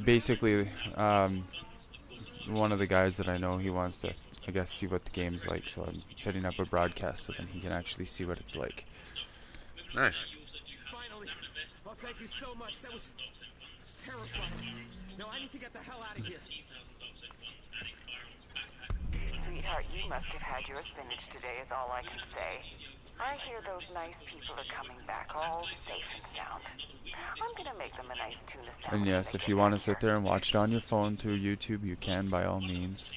basically, one of the guys that I know, he wants to, I guess, see what the game's like. So I'm setting up a broadcast so then he can actually see what it's like. Nice. Finally. Oh, thank you so much. That was terrifying. No, I need to get the hell out of here. Sweetheart, you must have had your spinach today is all I can say. I hear those nice people are coming back all safe and sound. I'm gonna make them a nice tuna And sandwich when yes, they if get you want to here. sit there and watch it on your phone through YouTube, you can by all means.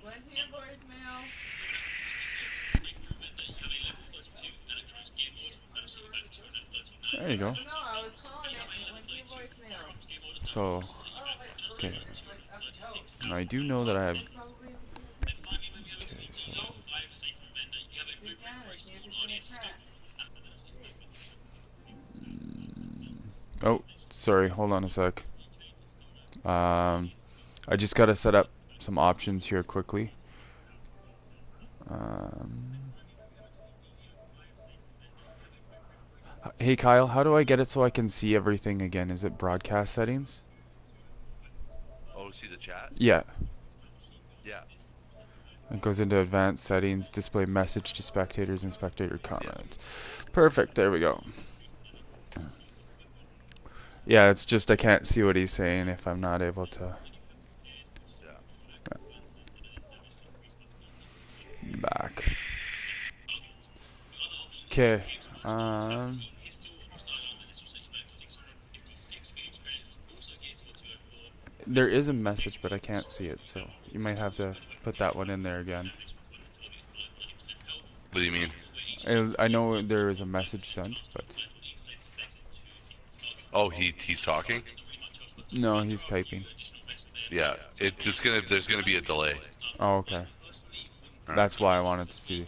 Went to your voicemail. There you go. No, I was calling it and it went to your voicemail. So, Oh, like for okay. real, like at the house. I do know that I have. They probably okay, So, sit down and see if it's gonna crack. oh, sorry. Hold on a sec. I just gotta set up some options here quickly. Um, hey Kyle, how do I get it so I can see everything again? Is it broadcast settings? Oh, see the chat? Yeah. Yeah. It goes into advanced settings, display message to spectators and spectator Yeah. comments. Perfect, there we go. Yeah, it's just I can't see what he's saying if I'm not able to. Yeah. Back. Okay. There is a message, but I can't see it, so you might have to put that one in there again. What do you mean? I know there is a message sent, but Oh, he's talking? no, he's typing. Yeah. It's gonna there's gonna be a delay. Oh, okay. Alright. That's why I wanted to see.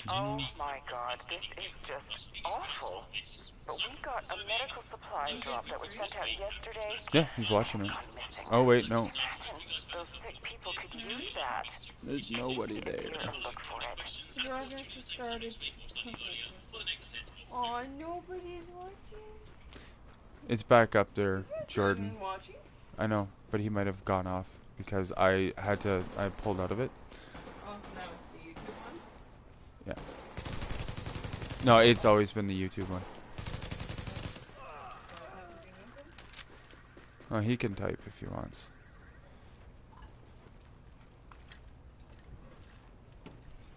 Oh my god, this is just awful. But we got a medical supply drop that was sent out yesterday. Yeah, he's watching it. Gone missing. Oh wait, no. Imagine those sick people could use that. There's nobody Get here there. and look for it. The broadcast has started. Aw, nobody's watching. It's back up there, Is Jordan. Raven watching? I know, but he might have gone off because I pulled out of it. Oh, so now it's the YouTube one? Yeah. No, it's always been the YouTube one. Oh, he can type if he wants.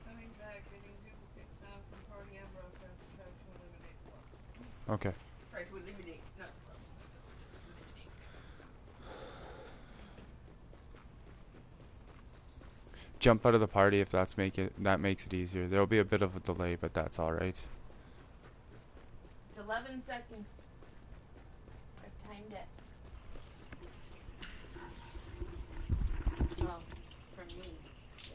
Coming back, getting duplicate sound from party and broadcast to try to eliminate one. Okay. Try to eliminate, not Jump out of the party if that makes it easier. There'll be a bit of a delay, but that's all right. It's 11 seconds. I've timed it. Well, for me, it's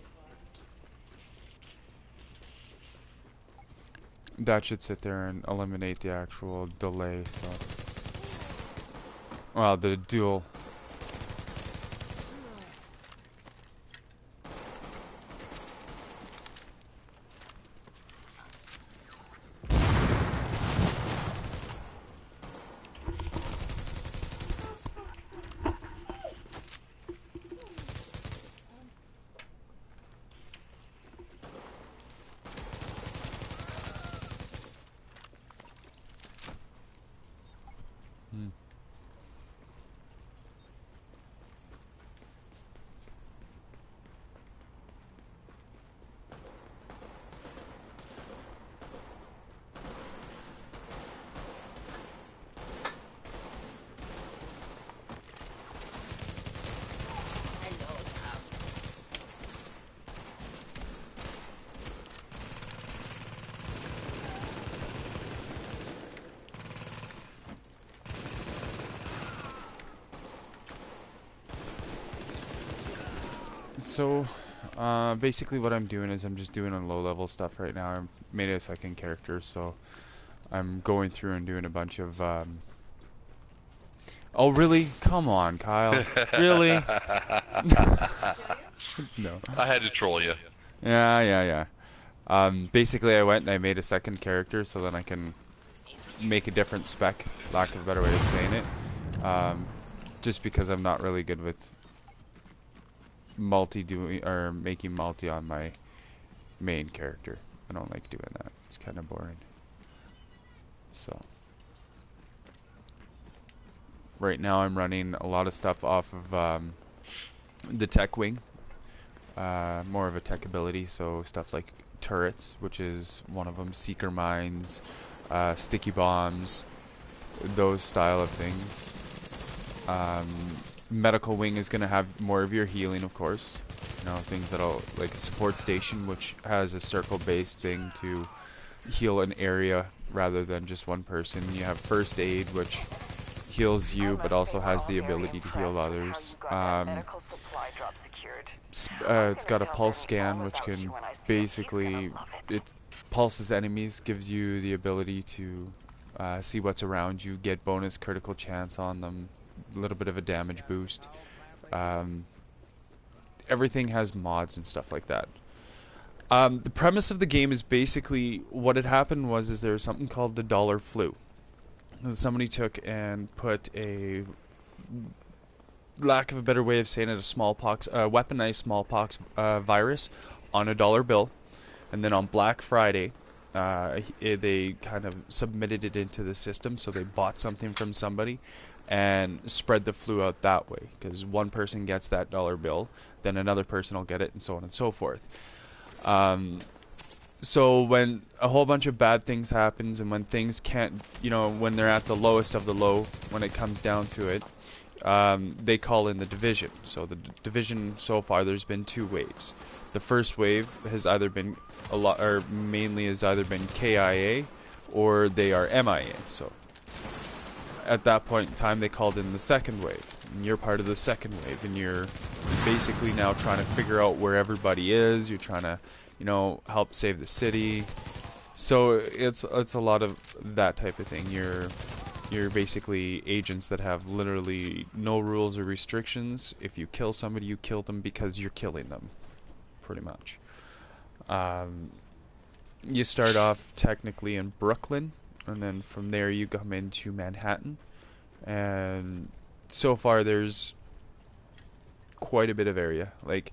That should sit there and eliminate the actual delay. So, well, the dual. Hmm. So, basically what I'm doing is I'm just doing on low level stuff right now. I made a second character, so I'm going through and doing a bunch of. Oh really? Come on, Kyle. Really? No. I had to troll you. Yeah, yeah, yeah. Basically, I went and I made a second character so then I can make a different spec, lack of a better way of saying it. Just because I'm not really good with making multi on my main character. I don't like doing that. It's kind of boring. So right now I'm running a lot of stuff off of the tech wing. More of a tech ability, so stuff like turrets, which is one of them, seeker mines, sticky bombs, those style of things. Medical wing is going to have more of your healing, of course. You know, things that'll, like a support station, which has a circle-based thing to heal an area rather than just one person. You have first aid, which heals you, but also has the ability to heal others. It's got a pulse scan, which can basically, it pulses enemies, gives you the ability to see what's around you, get bonus critical chance on them, a little bit of a damage boost. Everything has mods and stuff like that. The premise of the game is basically what had happened is there was something called the dollar flu. Somebody took and put a, lack of a better way of saying it, a smallpox, weaponized smallpox virus on a dollar bill, and then on Black Friday, they kind of submitted it into the system. So they bought something from somebody and spread the flu out that way. Because one person gets that dollar bill, then another person will get it, and so on and so forth. So when a whole bunch of bad things happens, and when things can't, you know, when they're at the lowest of the low, when it comes down to it, they call in the division. So the division so far, there's been 2 waves. The first wave has either been mainly has either been KIA or they are MIA. So at that point in time, they called in the second wave. And you're part of the second wave, and you're basically now trying to figure out where everybody is. You're trying to, you know, help save the city. So it's a lot of that type of thing. You're basically agents that have literally no rules or restrictions. If you kill somebody, you kill them because you're killing them, pretty much. You start off technically in Brooklyn, and then from there you come into Manhattan. And so far there's quite a bit of area. Like,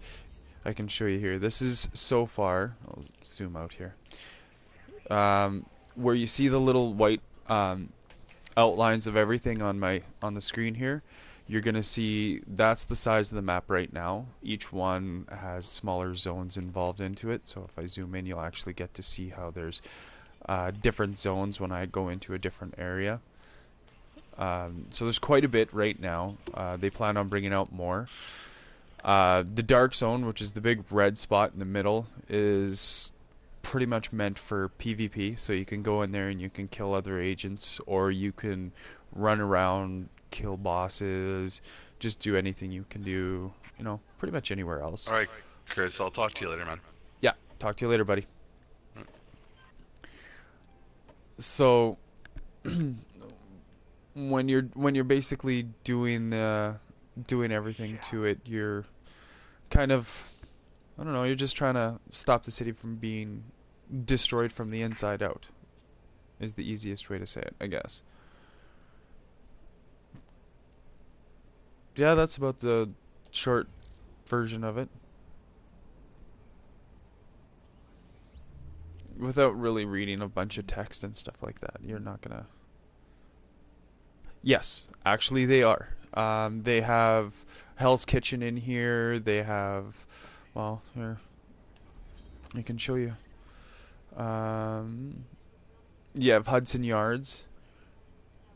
I can show you here. This is so far, I'll zoom out here, where you see the little white outlines of everything on the screen here. You're gonna see that's the size of the map right now. Each one has smaller zones involved into it. So if I zoom in, you'll actually get to see how there's different zones when I go into a different area. So there's quite a bit right now. They plan on bringing out more. The dark zone, which is the big red spot in the middle, is pretty much meant for PvP, so you can go in there and you can kill other agents, or you can run around, kill bosses, just do anything you can do, you know, pretty much anywhere else. Alright, Chris, I'll talk to you later, man. Yeah, talk to you later, buddy. So when you're basically doing everything to it, you're kind of, I don't know, you're just trying to stop the city from being destroyed from the inside out, is the easiest way to say it, I guess. Yeah, that's about the short version of it. Without really reading a bunch of text and stuff like that, you're not gonna... Yes, actually they are. They have Hell's Kitchen in here. They have, well, here, I can show you. You have Hudson Yards,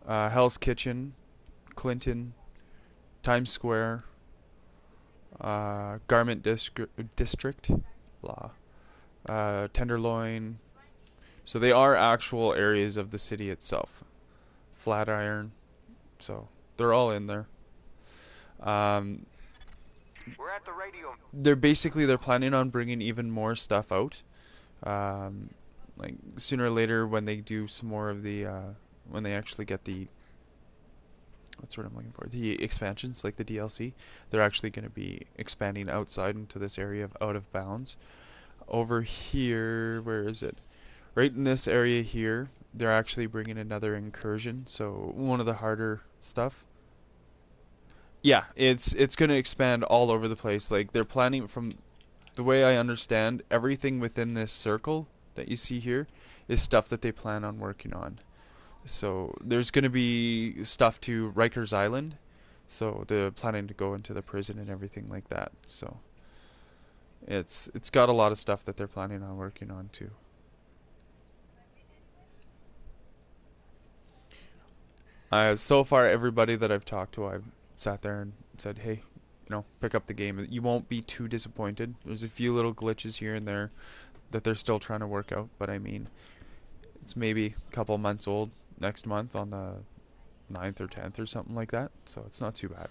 Hell's Kitchen, Clinton, Times Square, Garment District, blah, Tenderloin. So they are actual areas of the city itself. Flatiron. So they're all in there. We're at the radio. They're planning on bringing even more stuff out. Like sooner or later, when they do some more of the, when they actually get the, what's what I'm looking for, the expansions, like the DLC, they're actually going to be expanding outside into this area of out of bounds. Over here, where is it? Right in this area here, they're actually bringing another incursion, so one of the harder stuff. Yeah, it's going to expand all over the place. Like they're planning, from the way I understand, everything within this circle that you see here is stuff that they plan on working on. So there's going to be stuff to Rikers Island, so they're planning to go into the prison and everything like that. So it's got a lot of stuff that they're planning on working on too. So far, everybody that I've talked to, I've sat there and said, hey, pick up the game. You won't be too disappointed. There's a few little glitches here and there that they're still trying to work out, but I mean, it's maybe a couple months old next month on the 9th or 10th or something like that, so it's not too bad.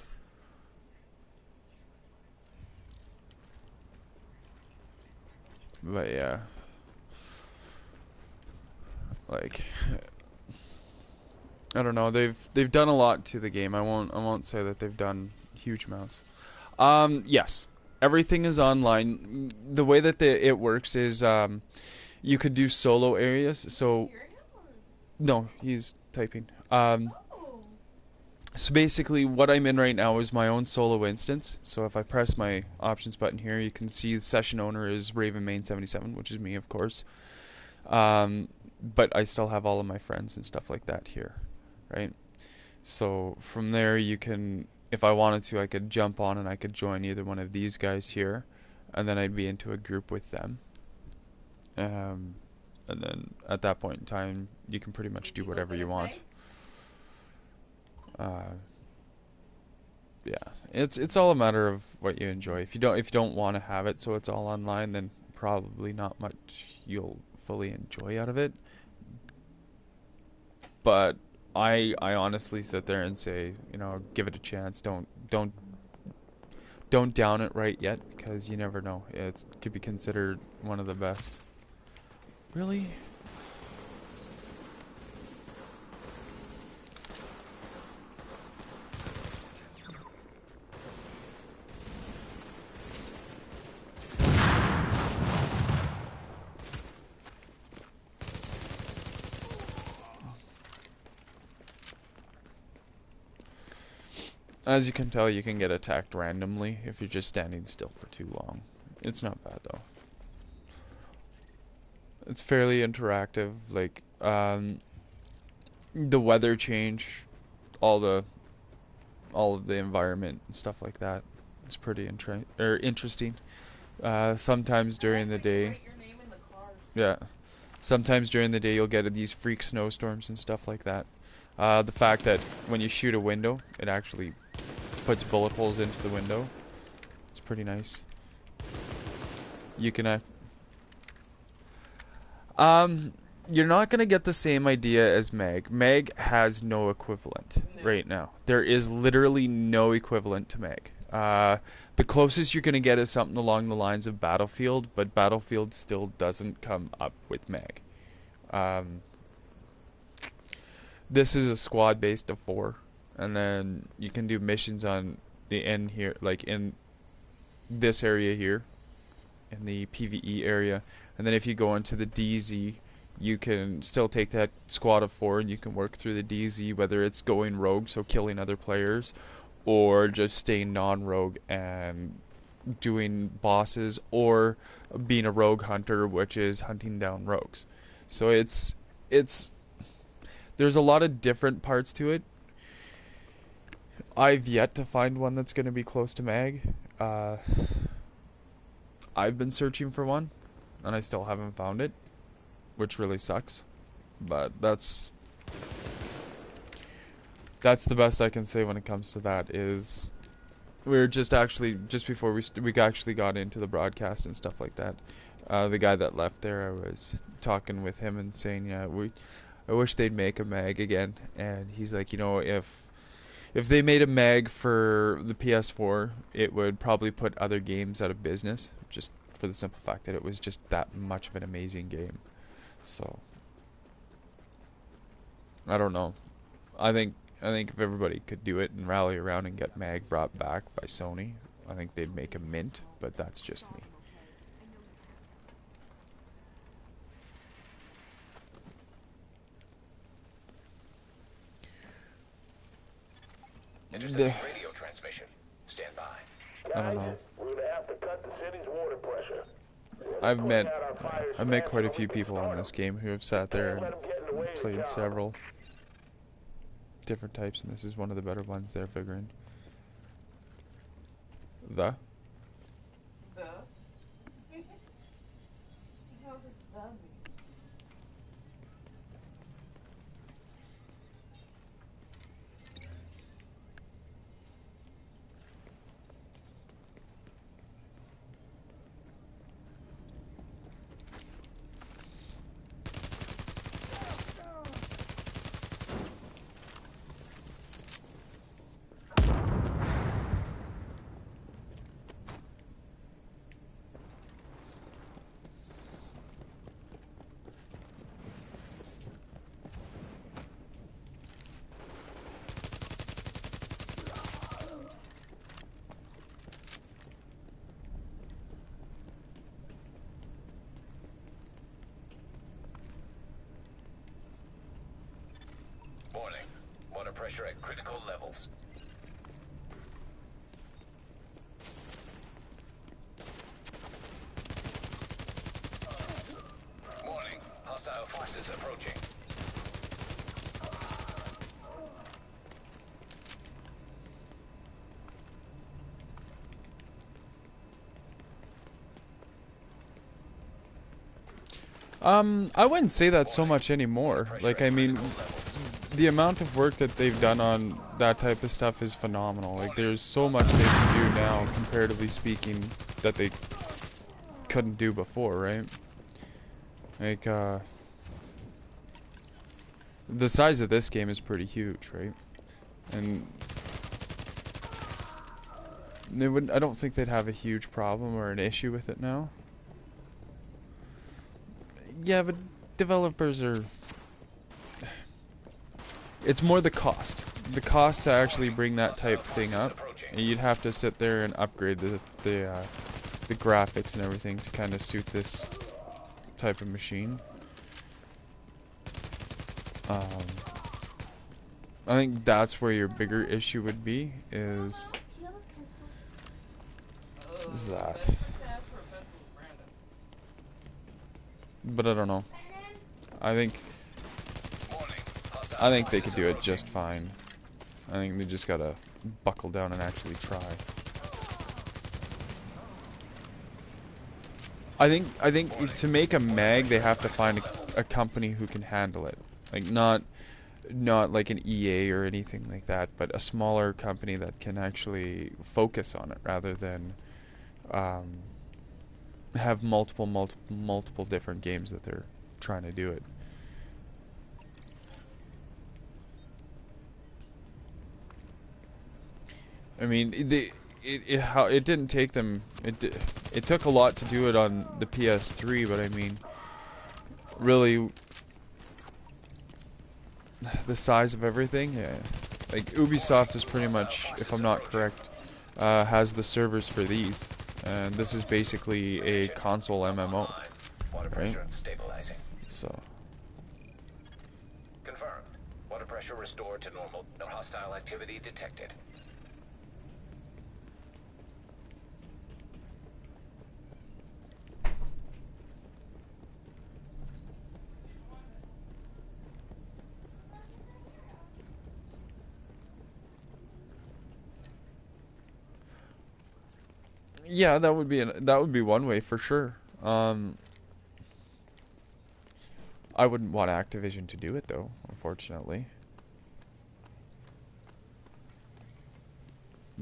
But yeah, like, I don't know, they've done a lot to the game. I won't say that they've done huge amounts. Yes, everything is online. The way that it works is you could do solo areas. So no, he's typing. So basically what I'm in right now is my own solo instance. So if I press my options button here, you can see the session owner is Ravenmane77, which is me, of course. But I still have all of my friends and stuff like that here, right? So from there you can, if I wanted to, I could jump on and I could join either one of these guys here, and then I'd be into a group with them. And then at that point in time, you can pretty much do whatever you want. Yeah, it's all a matter of what you enjoy. If you don't want to have it so it's all online, then probably not much you'll fully enjoy out of it. But I honestly sit there and say, give it a chance. Don't down it right yet, because you never know. It could be considered one of the best. Really? As you can tell, you can get attacked randomly if you're just standing still for too long. It's not bad though. It's fairly interactive. Like the weather change, all of the environment and stuff like that. It's pretty interesting. Sometimes during the day, yeah. Sometimes during the day you'll get these freak snowstorms and stuff like that. The fact that when you shoot a window, it actually puts bullet holes into the window. It's pretty nice. You can you're not gonna get the same idea as Mag. Mag has no equivalent right now. There is literally no equivalent to Mag. The closest you're gonna get is something along the lines of Battlefield, but Battlefield still doesn't come up with Mag. This is a squad based of 4, and then you can do missions on the end here, like in this area here, in the PvE area, and then if you go into the DZ, you can still take that squad of 4 and you can work through the DZ, whether it's going rogue, so killing other players, or just staying non-rogue and doing bosses, or being a rogue hunter, which is hunting down rogues. So it's there's a lot of different parts to it. I've yet to find one that's going to be close to Mag. I've been searching for one, and I still haven't found it, which really sucks. But that's the best I can say when it comes to that. Is we're just before we actually got into the broadcast and stuff like that. The guy that left there, I was talking with him and saying, yeah, I wish they'd make a mag again. And he's like, if they made a mag for the PS4, it would probably put other games out of business, just for the simple fact that it was just that much of an amazing game. So I don't know. I think if everybody could do it and rally around and get Mag brought back by Sony, I think they'd make a mint, but that's just me. Intercepting radio transmission. Stand by. I don't know. We're gonna have to cut the city's water pressure. I've met quite a few people on this game who have sat there and played several different types, and this is one of the better ones they're figuring. The? The? How does that mean? Warning. Water pressure at critical levels. Warning. Hostile forces approaching. I wouldn't say that so much anymore. Like, I mean, the amount of work that they've done on that type of stuff is phenomenal. Like, there's so much they can do now, comparatively speaking, that they couldn't do before, right? Like, the size of this game is pretty huge, right? And they would, I don't think they'd have a huge problem or an issue with it now. Yeah, but developers are... It's more the cost. The cost to actually bring that type thing up. And you'd have to sit there and upgrade the graphics and everything to kind of suit this type of machine. I think that's where your bigger issue would be, is that. But I don't know. I think they could do it just fine. I think they just gotta buckle down and actually try. I think to make a mag, they have to find a company who can handle it. Like not like an EA or anything like that, but a smaller company that can actually focus on it rather than have multiple different games that they're trying to do it. I mean, it didn't take them. It took a lot to do it on the PS3, but I mean, really, the size of everything, yeah. Like Ubisoft is pretty much, if I'm not correct, has the servers for these, and this is basically a console MMO, right? So. Confirmed. Water pressure restored to normal. No hostile activity detected. Yeah, that would be one way for sure. I wouldn't want Activision to do it though, unfortunately.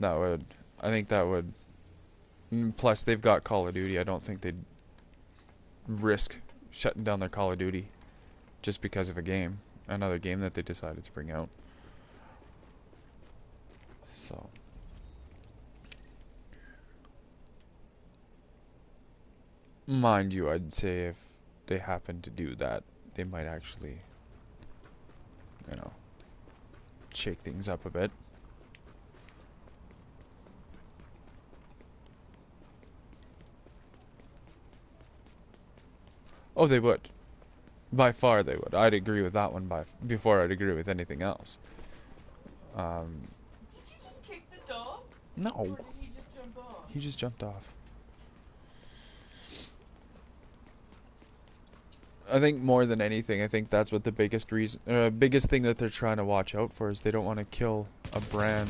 I think that would. Plus, they've got Call of Duty. I don't think they'd risk shutting down their Call of Duty just because of another game that they decided to bring out. So. Mind you, I'd say if they happen to do that, they might actually, you know, shake things up a bit. Oh, they would. By far they would. I'd agree with that one before I'd agree with anything else. Did you just kick the dog? No. Or did he just jump off? He just jumped off. I think more than anything, I think that's what the biggest thing that they're trying to watch out for is they don't want to kill a brand.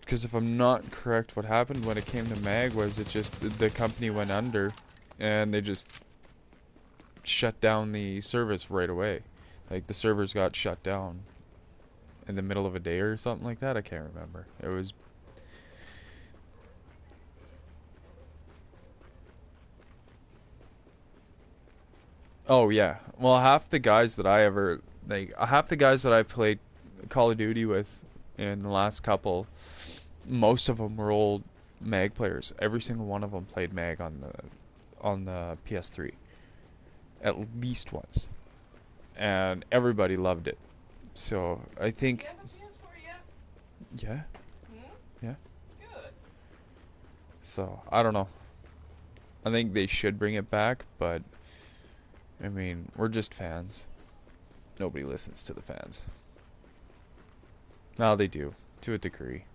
Because if I'm not correct, what happened when it came to Mag was it just the company went under, and they just shut down the service right away. Like the servers got shut down in the middle of a day or something like that. I can't remember. It was. Oh yeah. Well, half the guys that I played Call of Duty with in the last couple, most of them were old Mag players. Every single one of them played Mag on the PS3 at least once, and everybody loved it. So I think. Do you have a PS4 yet? Yeah. Hmm? Yeah. Good. So I don't know. I think they should bring it back, but I mean, we're just fans. Nobody listens to the fans. Now they do, to a degree.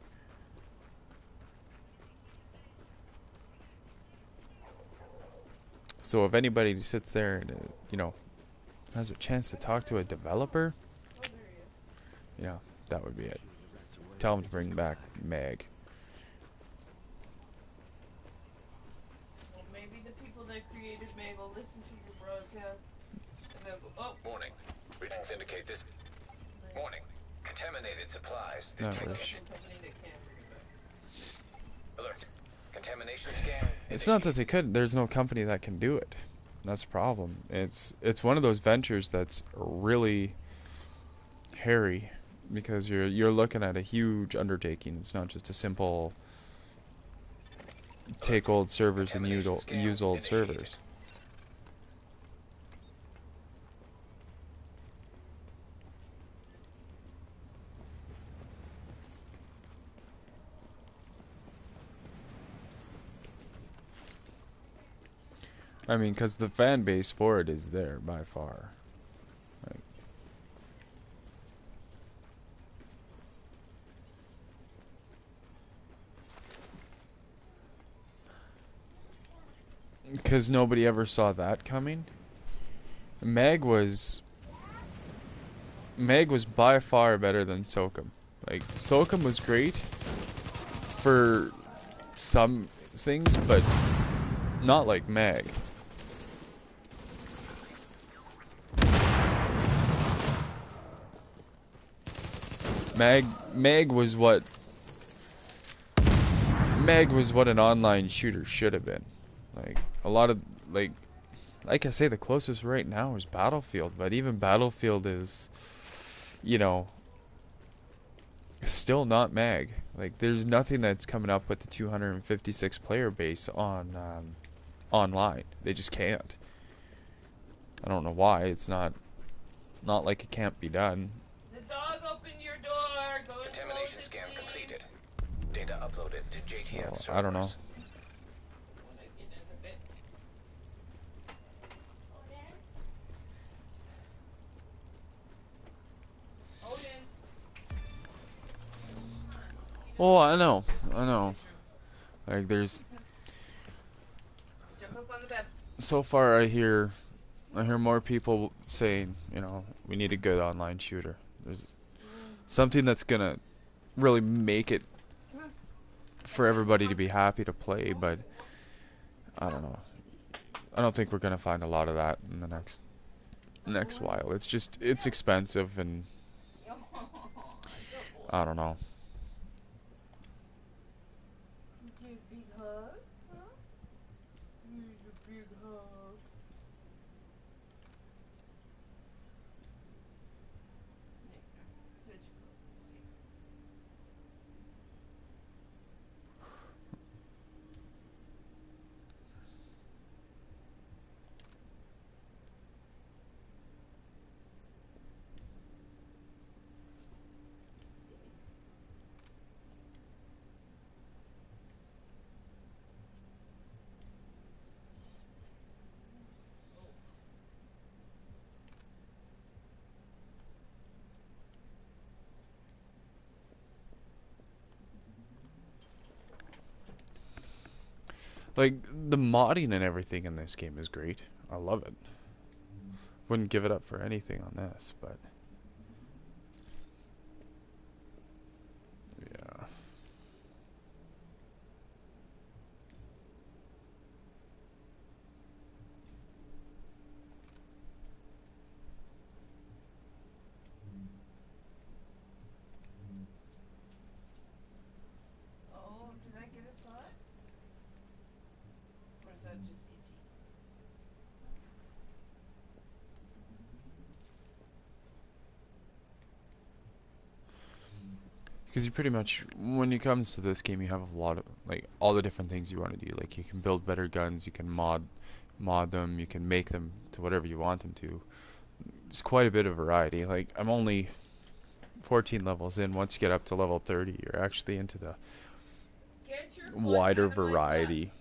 So if anybody sits there and, you know, has a chance to talk to a developer, Oh, there he is. yeah, that would be it. Tell them to bring back Mag. Well, maybe the people that created Meg will listen to your broadcast and they'll go, oh, Warning. Readings indicate this. Warning. Contaminated supplies No, detected. wish. company that can't bring it back. Alert. Contamination scan. It's not that they couldn't. There's no company that can do it. That's the problem. It's one of those ventures that's really hairy because you're looking at a huge undertaking. It's not just a simple take old servers and use old servers. I mean, because the fan base for it is there by far. Like, because nobody ever saw that coming. Meg was by far better than Sokum. Like, Sokum was great for some things, but not like Meg. Meg was what an online shooter should have been. Like a lot of like I say, the closest right now is Battlefield, but even Battlefield is, you know, still not Mag. Like there's nothing that's coming up with the 256 player base on online. They just can't. I don't know why. It's not like it can't be done. The dog opened your door. Go and Contamination close it, scan please. completed. Data uploaded to JTF servers. So, I don't know. Wanna get in a bit? Odin. Oh, I know. Like there's Jump up on the bed. so far I hear more people saying, you know, we need a good online shooter. There's something that's gonna really make it for everybody to be happy to play, but I don't know. I don't think we're gonna find a lot of that in the next while. It's expensive and I don't know. Big hug, huh? Here's a big hug. Switch. Like, the modding and everything in this game is great. I love it. Wouldn't give it up for anything on this, but... yeah. Oh, did I get a spot? Or is that just itchy? Because you pretty much, when it comes to this game, you have a lot of, like, all the different things you want to do. Like, you can build better guns, you can mod them, you can make them to whatever you want them to. It's quite a bit of variety. Like, I'm only 14 levels in. Once you get up to level 30, you're actually into the Get your foot wider out of my butt. variety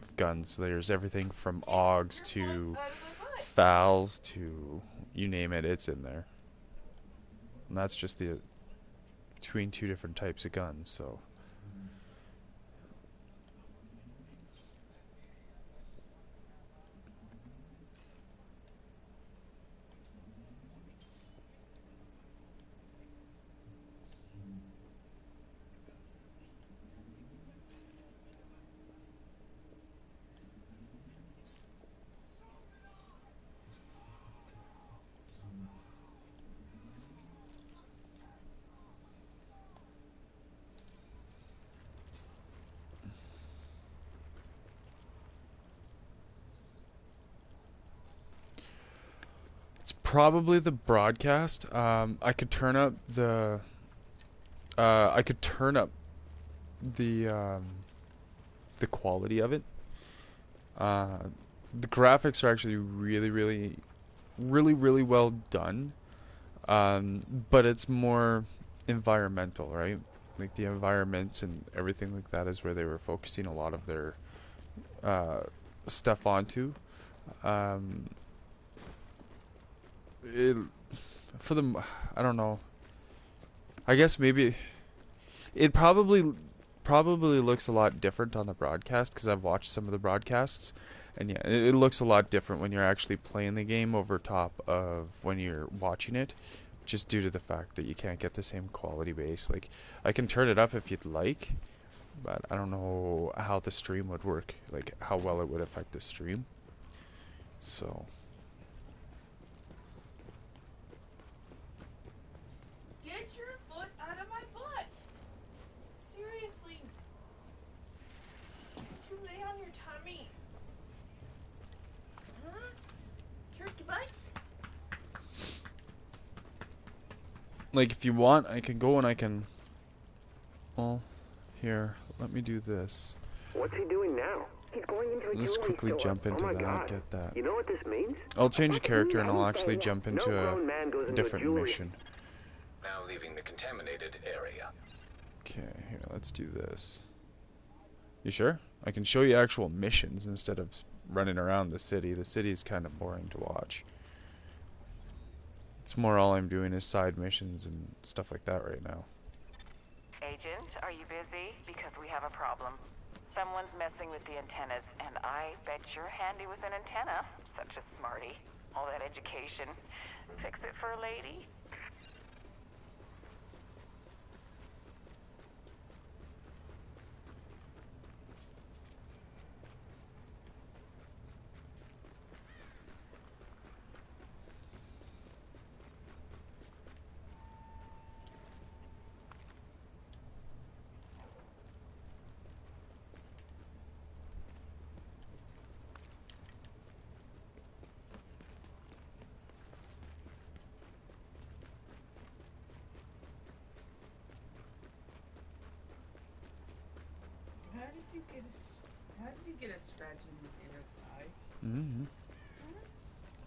of guns. There's everything from AUGs Your to foot out of my butt. FALs to you name it, it's in there. And that's just the between two different types of guns, so it's probably the broadcast. I could turn up the the quality of it. The graphics are actually really well done. But it's more environmental, right? Like the environments and everything like that is where they were focusing a lot of their stuff onto. It, for the, I don't know. I guess maybe it probably looks a lot different on the broadcast because I've watched some of the broadcasts, and yeah, it looks a lot different when you're actually playing the game over top of when you're watching it, just due to the fact that you can't get the same quality base. Like, I can turn it up if you'd like, but I don't know how the stream would work, like how well it would affect the stream. So. Get your foot out of my butt. Seriously. Don't you lay on your tummy. Huh? Turkey butt? Like, if you want, I can go and I can... Well, here, let me do this. What's he doing now? He's going into a Let's jewelry quickly store. jump into oh my that, God. get that. You know what this means? I'll change the What? character and I'll No actually jump into grown man goes a into different jewelry. mission. Now leaving the contaminated area. Okay, here, let's do this. You sure? I can show you actual missions instead of running around the city. The city is kind of boring to watch. It's more all I'm doing is side missions and stuff like that right now. Agent, are you busy? Because we have a problem. Someone's messing with the antennas, and I bet you're handy with an antenna. Such a smarty. All that education. Fix it for a lady? How did you get a scratch in his inner thigh? Mm-hmm.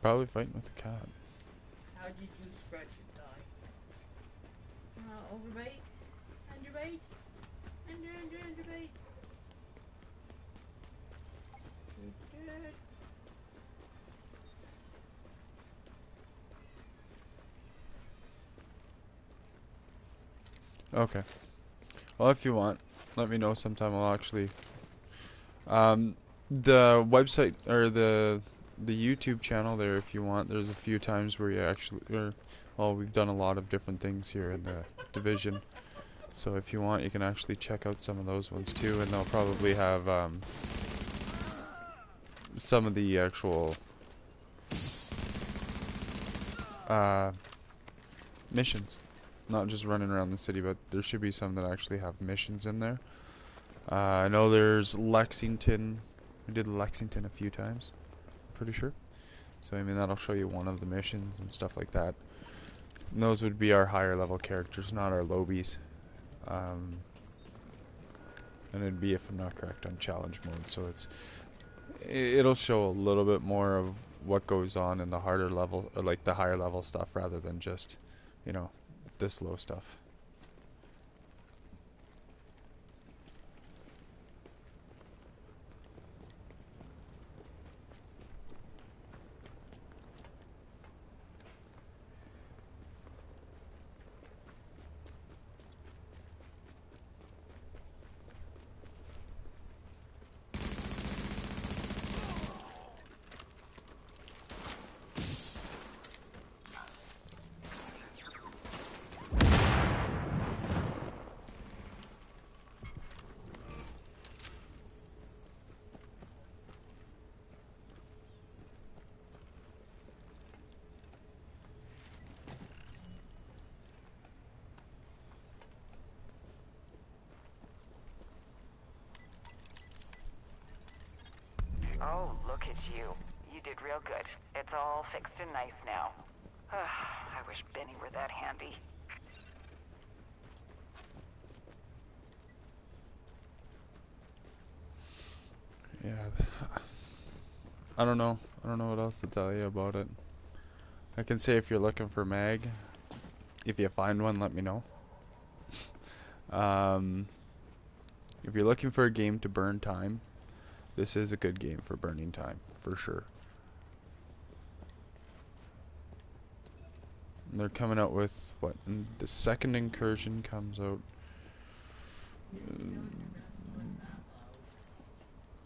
Probably fighting with a cat. How did you scratch your thigh? Overbite? Underbite? Underbite? Okay. Well, if you want, let me know sometime. I'll actually The website or the YouTube channel there, if you want, there's a few times where you actually, well, we've done a lot of different things here in the division. So if you want, you can actually check out some of those ones too, and they'll probably have some of the actual missions. Not just running around the city, but there should be some that actually have missions in there. I know there's Lexington. We did Lexington a few times, pretty sure. So I mean, that'll show you one of the missions and stuff like that. And those would be our higher level characters, not our lobies. And it'd be, if I'm not correct, on challenge mode. So it'll show a little bit more of what goes on in the harder level, or like the higher level stuff, rather than just, you know, this low stuff. Oh, look at you. You did real good. It's all fixed and nice now. I wish Benny were that handy. Yeah. I don't know. I don't know what else to tell you about it. I can say if you're looking for mag, if you find one, let me know. If you're looking for a game to burn time, this is a good game for burning time, for sure. And they're coming out with, what, the second incursion comes out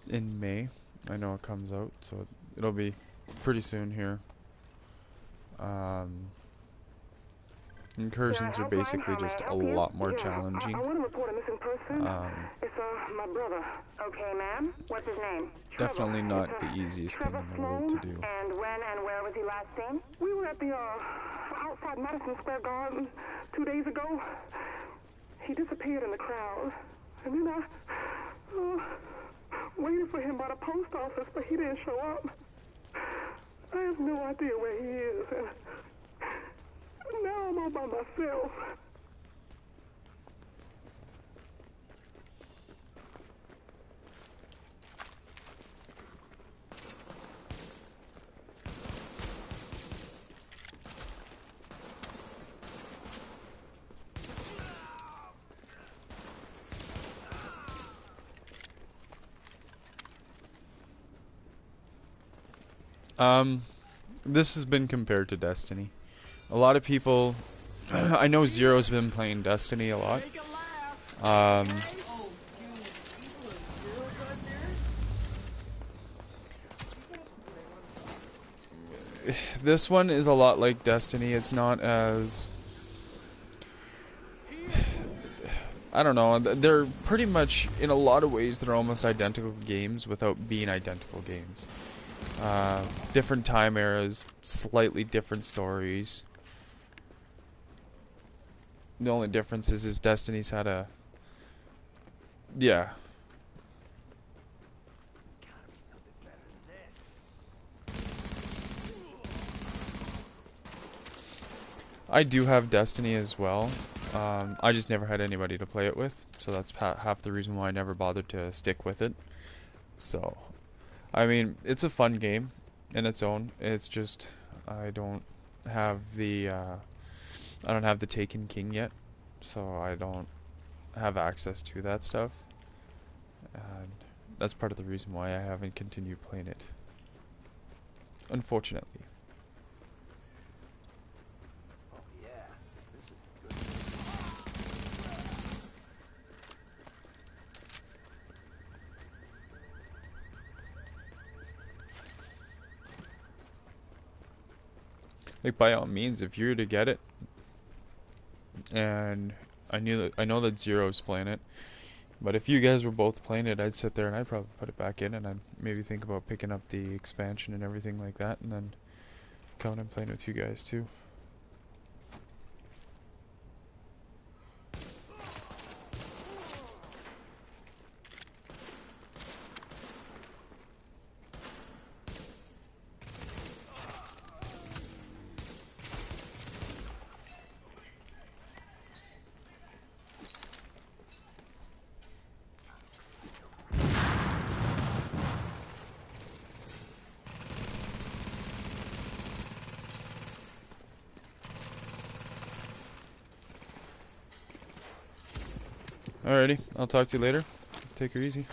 in May. I know it comes out, so it'll be pretty soon here. Incursions are basically just a lot more challenging. I want to report a missing person. It's my brother. Okay, ma'am. What's his name? Definitely not the easiest thing in the world to do. And when and where was he last seen? We were at the outside Madison Square Garden 2 days ago. He disappeared in the crowd, and then I waited for him by the post office, but he didn't show up. I have no idea where he is, and now I'm all by myself. This has been compared to Destiny. A lot of people, I know Zero's been playing Destiny a lot. This one is a lot like Destiny. It's not as, I don't know, they're pretty much, in a lot of ways, they're almost identical games without being identical games. Different time eras, slightly different stories. The only difference is Destiny's had a... Yeah. I do have Destiny as well. I just never had anybody to play it with, so that's half the reason why I never bothered to stick with it. So, I mean, it's a fun game in its own. It's just I don't have the Taken King yet, so I don't have access to that stuff, and that's part of the reason why I haven't continued playing it, unfortunately. like, by all means, if you were to get it, and I know that Zero's playing it, but if you guys were both playing it, I'd sit there and I'd probably put it back in, and I'd maybe think about picking up the expansion and everything like that, and then coming and playing with you guys too. Alrighty, I'll talk to you later. Take her easy.